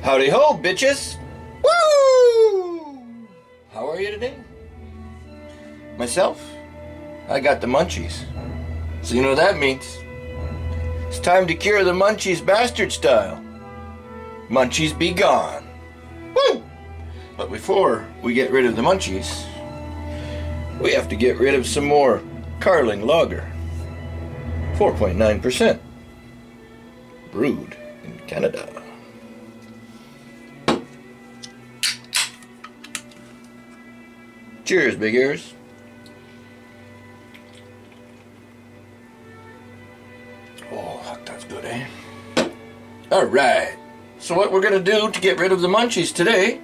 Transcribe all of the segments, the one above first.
Howdy ho, bitches! Woo! How are you today? Myself? I got the munchies. So you know what that means? It's time to cure the munchies bastard style. Munchies be gone. Woo! But before we get rid of the munchies, we have to get rid of some more Carling Lager. 4.9%. Brewed in Canada. Cheers, big ears. Oh, that's good, eh? Alright. So what we're going to do to get rid of the munchies today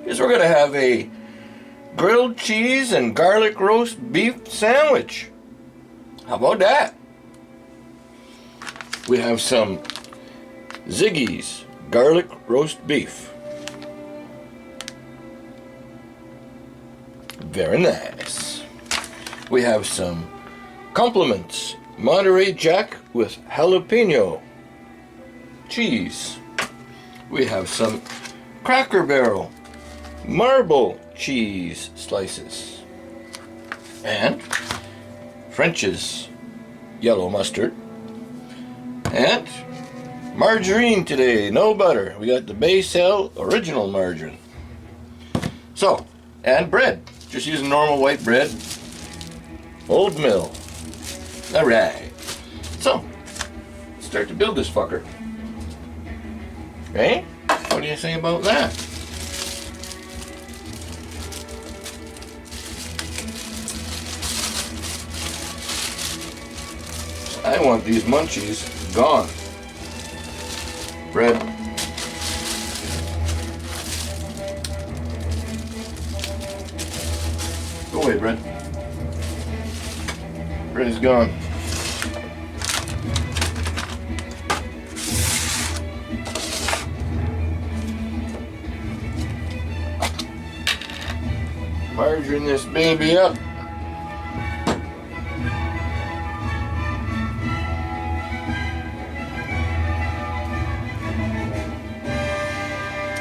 is we're going to have a grilled cheese and garlic roast beef sandwich. How about that? We have some Ziggy's garlic roast beef. Very nice. We have some Compliments Monterey Jack with jalapeno cheese. We have some Cracker Barrel marble cheese slices. And French's yellow mustard. And margarine today, no butter. We got the Baysell original margarine. So, and bread. Just using normal white bread. Old mill. Alright. So, let's start to build this fucker. Okay? What do you think about that? I want these munchies gone. Bread. Go away, bread. Bread is gone. Margarine this baby up.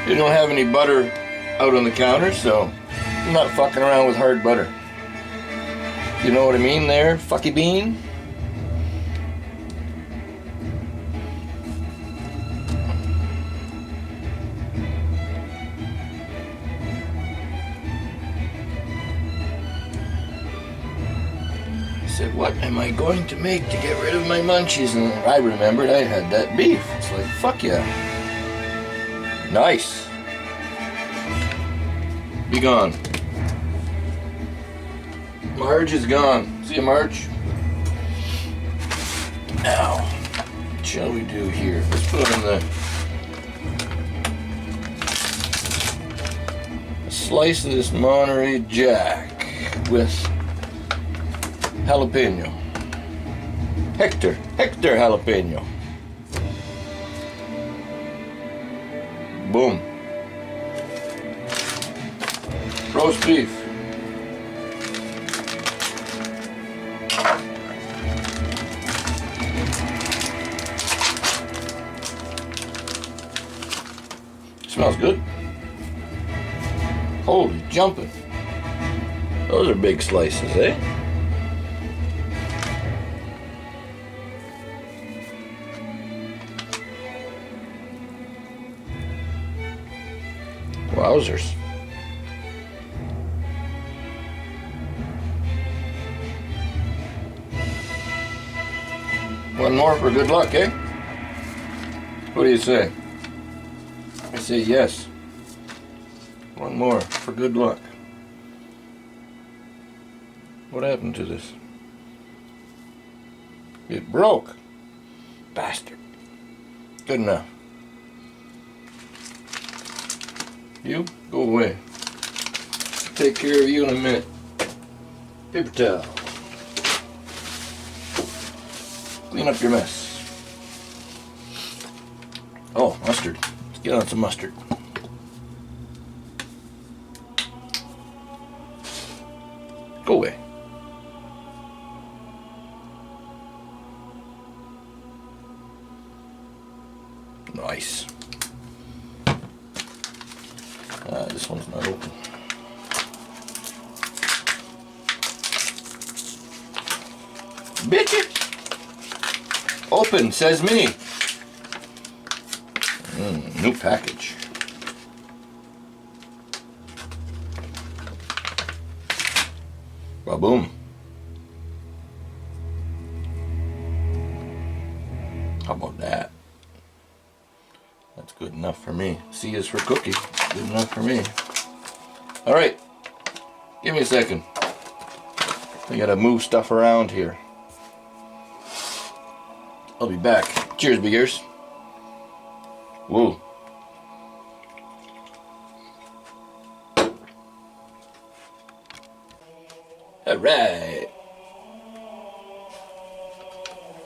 You don't have any butter out on the counter, so I'm not fucking around with hard butter. You know what I mean there, fucky bean? I said, what am I going to make to get rid of my munchies? And I remembered I had that beef. It's like, fuck yeah. Nice. Be gone. Marge is gone. See you, Marge? Now, what shall we do here? Let's put in a slice of this Monterey Jack with jalapeno. Hector jalapeno. Boom. Roast beef. Smells good. Holy jumping. Those are big slices, eh? Wowzers. One more for good luck, eh? What do you say? I say yes. One more for good luck. What happened to this? It broke. Bastard. Good enough. You, go away. Take care of you in a minute. Paper towel. Clean up your mess. Oh, mustard. Let's get on some mustard. Go away. Nice. Bitch! Open, says me. New package. Ba-boom. How about that? That's good enough for me. C is for cookie. Good enough for me. Alright. Give me a second. I gotta move stuff around here. I'll be back. Cheers, big ears. Whoa. Alright.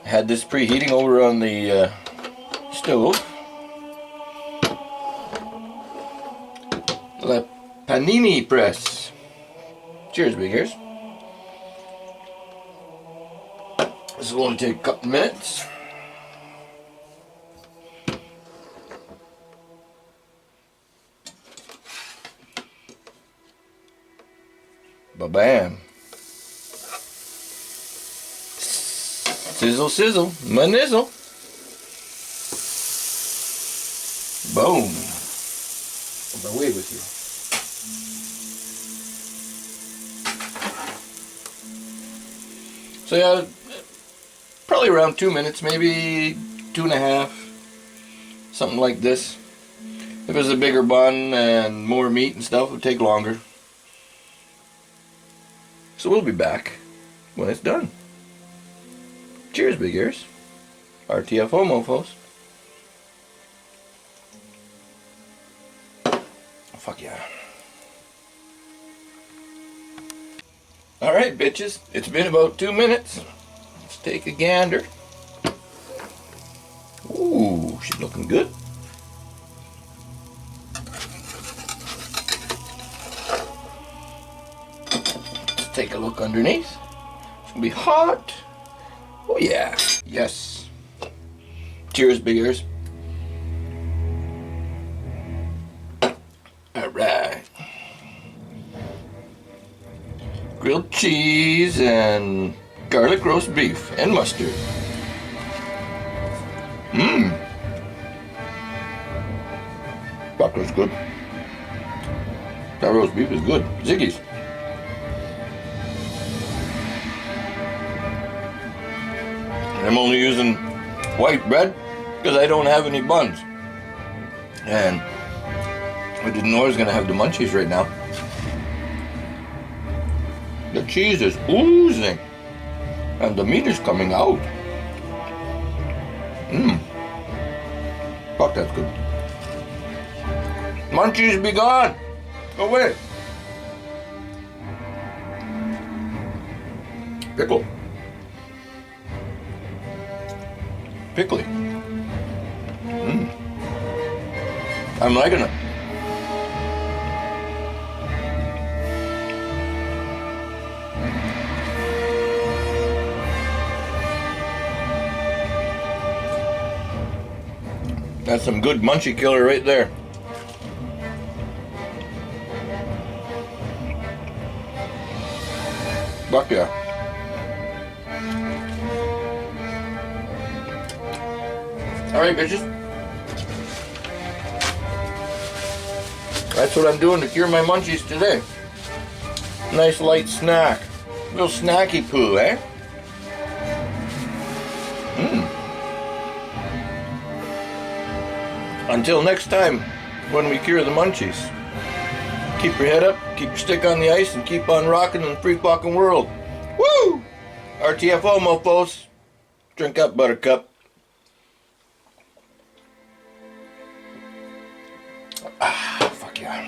Had this preheating over on the stove. La panini press. Cheers, big ears. This will only take a couple minutes. Ba-bam. Sizzle, sizzle, manizzle. Boom. I'm away with you. So yeah, probably around 2 minutes, maybe 2.5, something like this. If it was a bigger bun and more meat and stuff, it would take longer. So we'll be back when it's done. Cheers, big ears. RTFO mofos. Fuck yeah. Alright, bitches. It's been about 2 minutes. Let's take a gander. Ooh, she's looking good. Let's take a look underneath. It's gonna be hot. Oh yeah. Yes. Cheers, big ears. Alright. Grilled cheese and garlic roast beef and mustard. Mmm. That was good. That roast beef is good. Ziggy's. I'm only using white bread because I don't have any buns. And I didn't know I was going to have the munchies right now. The cheese is oozing. And the meat is coming out. Mmm. Fuck, that's good. Munchies be gone. Go away. Pickle. Pickly. Mmm. I'm liking it. That's some good munchie killer right there. Fuck yeah. Alright, bitches. That's what I'm doing to cure my munchies today. Nice light snack. Little snacky poo, eh? Mmm. Until next time, when we cure the munchies. Keep your head up, keep your stick on the ice, and keep on rocking in the free fucking world. Woo! RTFO, mofos. Drink up, buttercup. Ah, fuck yeah.